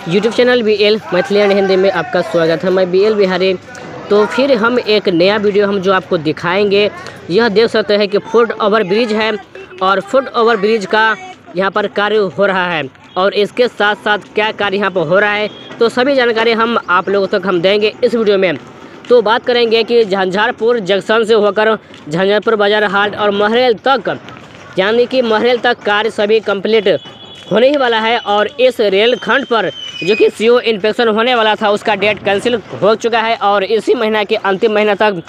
YouTube channel BL Maithili and Hindi में आपका स्वागत है। मैं BL बिहारी। तो फिर हम एक नया वीडियो जो आपको दिखाएंगे। यह देख सकते हैं कि फुट ओवर ब्रिज है और फुट ओवर ब्रिज का यहाँ पर कार्य हो रहा है और इसके साथ साथ क्या कार्य यहाँ पर हो रहा है तो सभी जानकारी हम आप लोगों तक हम देंगे इस वीडियो में। तो बात करेंगे कि झंझारपुर जंक्शन से होकर झंझारपुर बाजार हाट और महरेल तक, यानी कि महरेल तक कार्य सभी कंप्लीट होने ही वाला है। और इस रेल खंड पर जो कि CO इंस्पेक्शन होने वाला था उसका डेट कैंसिल हो चुका है और इसी महीना के अंतिम महीना तक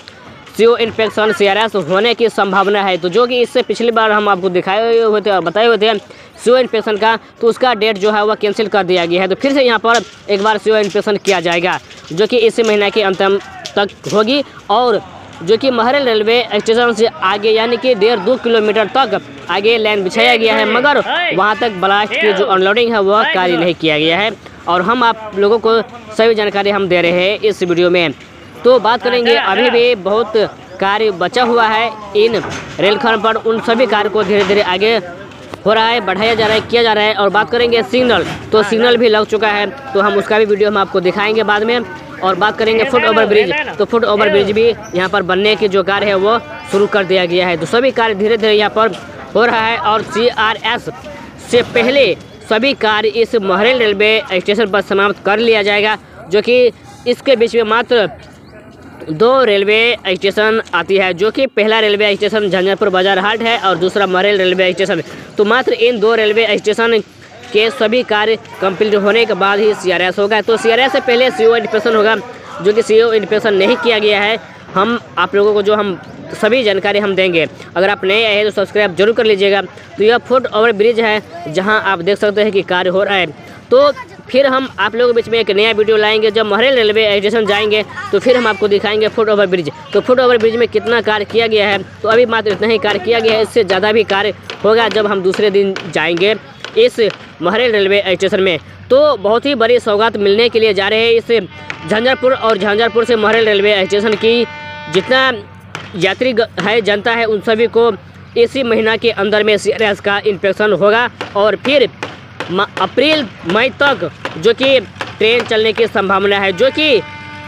CO इंस्पेक्शन CRS होने की संभावना है। तो जो कि इससे पिछली बार हम आपको दिखाए हुए थे, बताए हुए थे CO इंस्पेक्शन का, तो उसका डेट जो है वह कैंसिल कर दिया गया है। तो फिर से यहाँ पर एक बार CO इंस्पेक्शन किया जाएगा जो कि इसी महीना के अंतिम तक होगी। और जो कि महरेल रेलवे स्टेशन से आगे यानी कि 1.5-2 किलोमीटर तक आगे लाइन बिछाया गया है, मगर वहां तक ब्लास्ट की जो अनलोडिंग है वह कार्य नहीं किया गया है और हम आप लोगों को सभी जानकारी हम दे रहे हैं इस वीडियो में। तो बात करेंगे, अभी भी बहुत कार्य बचा हुआ है इन रेलखंड पर, उन सभी कार्य को धीरे धीरे आगे हो रहा है, बढ़ाया जा रहा है, किया जा रहा है। और बात करेंगे सिग्नल, तो सिग्नल भी लग चुका है, तो हम उसका भी वीडियो हम आपको दिखाएंगे बाद में। और बात करेंगे फुट ओवर ब्रिज, तो फुट ओवर ब्रिज भी यहाँ पर बनने की जो कार्य है वो शुरू कर दिया गया है। तो सभी कार्य धीरे धीरे यहाँ पर हो रहा है और CRS से पहले सभी कार्य इस महरेल रेलवे स्टेशन पर समाप्त कर लिया जाएगा, जो कि इसके बीच में मात्र 2 रेलवे स्टेशन आती है, जो कि पहला रेलवे स्टेशन झंझारपुर बाजार हाट है और दूसरा महरेल रेलवे स्टेशन। तो मात्र इन 2 रेलवे स्टेशन के सभी कार्य कंप्लीट होने के बाद ही CRS होगा। तो CRS से पहले CO इंस्पेक्शन होगा, जो कि CO इंस्पेक्शन नहीं किया गया है। हम आप लोगों को जो हम सभी जानकारी हम देंगे। अगर आप नए आए हैं तो सब्सक्राइब जरूर कर लीजिएगा। तो यह फुट ओवर ब्रिज है जहां आप देख सकते हैं कि कार्य हो रहा है। तो फिर हम आप लोगों के बीच में एक नया वीडियो लाएंगे जब महरेल रेलवे स्टेशन जाएंगे, तो फिर हम आपको दिखाएंगे फुट ओवर ब्रिज। तो फुट ओवर ब्रिज में कितना कार्य किया गया है, तो अभी मात्र इतना ही कार्य किया गया है, इससे ज़्यादा भी कार्य होगा जब हम दूसरे दिन जाएंगे इस महरेल रेलवे स्टेशन में। तो बहुत ही बड़ी सौगात मिलने के लिए जा रहे हैं इस झंझारपुर और झंझारपुर से महरेल रेलवे स्टेशन की जितना यात्री है, जनता है, उन सभी को इसी महीना के अंदर में CRS का इंस्पेक्शन होगा और फिर अप्रैल मई तक जो कि ट्रेन चलने की संभावना है। जो कि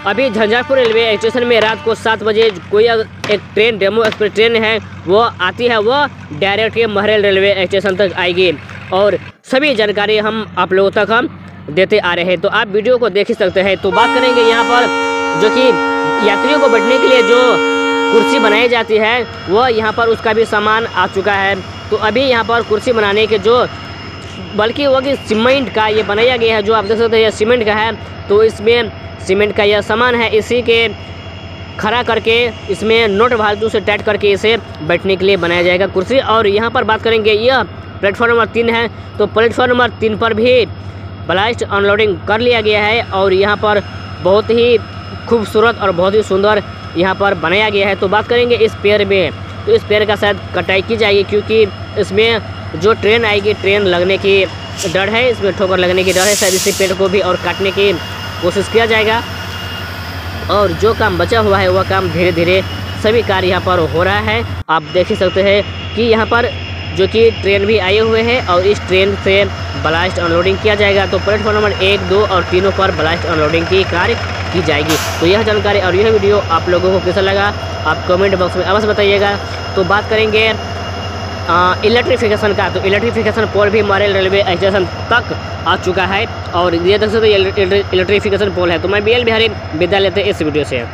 अभी झंझारपुर रेलवे स्टेशन में रात को 7 बजे कोई एक ट्रेन, डेमो एक्सप्रेस ट्रेन है वो आती है, वो डायरेक्ट के महरेल रेलवे स्टेशन तक आएगी और सभी जानकारी हम आप लोगों तक हम देते आ रहे हैं। तो आप वीडियो को देख ही सकते हैं। तो बात करेंगे यहाँ पर जो कि यात्रियों को बैठने के लिए जो कुर्सी बनाई जाती है वो यहाँ पर उसका भी सामान आ चुका है। तो अभी यहाँ पर कुर्सी बनाने के जो, बल्कि वो कि सीमेंट का ये बनाया गया है, जो आप देख सकते हैं ये सीमेंट का है। तो इसमें सीमेंट का यह सामान है, इसी के खड़ा करके इसमें नोट फालतू से टाइट करके इसे बैठने के लिए बनाया जाएगा कुर्सी। और यहाँ पर बात करेंगे, यह प्लेटफॉर्म नंबर 3 है। तो प्लेटफॉर्म नंबर 3 पर भी ब्लास्ट अनलोडिंग कर लिया गया है और यहाँ पर बहुत ही खूबसूरत और बहुत ही सुंदर यहाँ पर बनाया गया है। तो बात करेंगे इस पेड़ में, तो इस पेड़ का शायद कटाई की जाएगी क्योंकि इसमें जो ट्रेन आएगी, ट्रेन लगने की डर है, इसमें ठोकर लगने की डर है। शायद इसी पेड़ को भी और काटने की कोशिश किया जाएगा और जो काम बचा हुआ है वह काम धीरे धीरे सभी कार्य यहाँ पर हो रहा है। आप देख ही सकते हैं कि यहाँ पर जो कि ट्रेन भी आए हुए हैं और इस ट्रेन से ब्लास्ट अनलोडिंग किया जाएगा। तो प्लेटफॉर्म नंबर 1, 2 और 3 पर ब्लास्ट अनलोडिंग की कार्य की जाएगी। तो यह जानकारी और यह वीडियो आप लोगों को कैसा लगा आप कमेंट बॉक्स में अवश्य बताइएगा। तो बात करेंगे इलेक्ट्रिफिकेशन का, तो इलेक्ट्रिफिकेशन पोल भी महरेल रेलवे स्टेशन तक आ चुका है और ये देख सकते हैं इलेक्ट्रिफिकेशन पोल है। तो मैं BL बिहारी विदा लेते इस वीडियो से।